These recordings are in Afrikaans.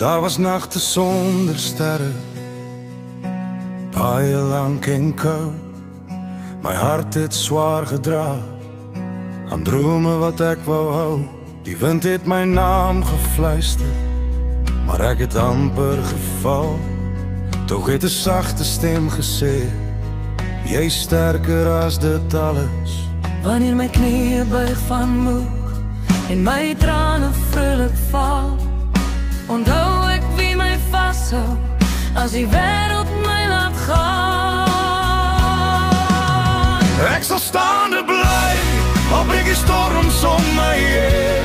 Daar was nagte sonder sterre, baie lank en koud. My hart het swaar gedra aan drome wat ek wou hou. Die wind het my naam gefluister, maar ek het amper geval. Tog het 'n sagte stem gesê, jy is sterker as dit alles. Wanneer my knieë buig van moeg en my trane vrolik val, onthou ek wie my vashou as die wêreld my laat gaan. Ek sal staande bly, al breek die storms om my heen.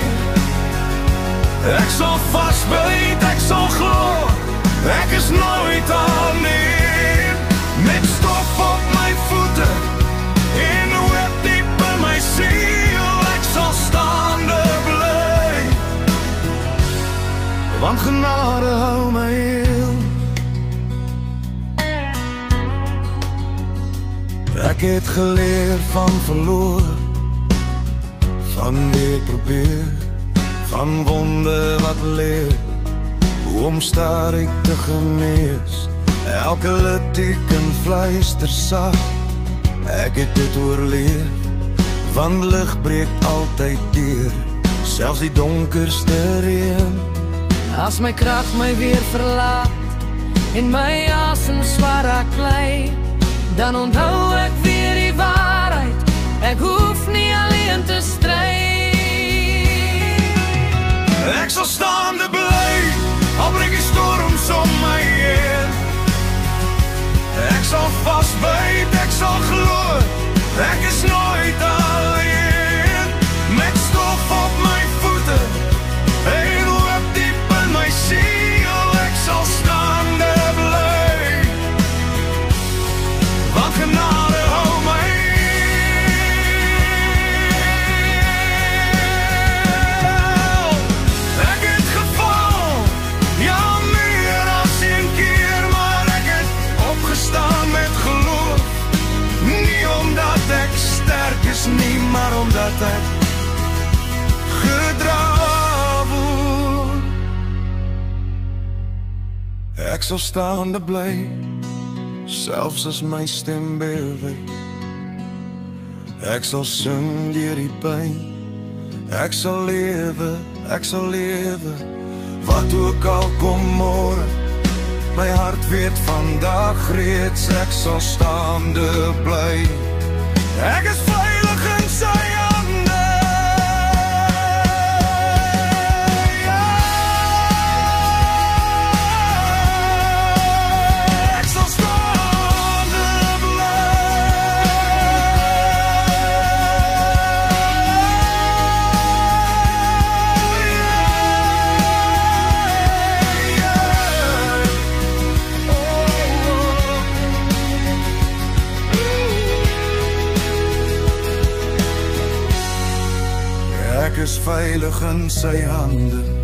Ek sal vasbyt, ek sal glo, ek is nooit alleen. Met stof op my voete en hoop diep in my siel, ek sal staande bly, want genade hou my heel. Ek het geleer van verloor, van wie ek probeer, van wonde wat leer, hoe om stadig te genees. Elke litteken fluister sag, ek het dit oorleef, want lig breek altyd deur, selfs die donkerste reën. As my krag my weer verlaat en my asem swaar raak lei, dan onthou ek weer die waarheid, ek hoef nie alleen te stry. Ek sal staande bly, al breek die storms om my heen. Ek sal vasbyt, ek sal glo, ek is nooit alleen. Met stof op my voete en hoop diep in my siel, ek sal staande bly, want genade hou my heel. Ek het geval, ja meer as een keer, maar ek het opgestaan met geloof. Nie omdat ek sterk is nie, maar omdat ek gedra word. Ek sal staande bly, selfs as my stem bewe. Ek sal sing deur die pyn, ek sal lewe, wat ook al kom môre. My hart weet vandag reeds, ek sal staande bly. Ek is veilig in sy hande. Ja. Ek sal staande bly. Ek is veilig in sy hande.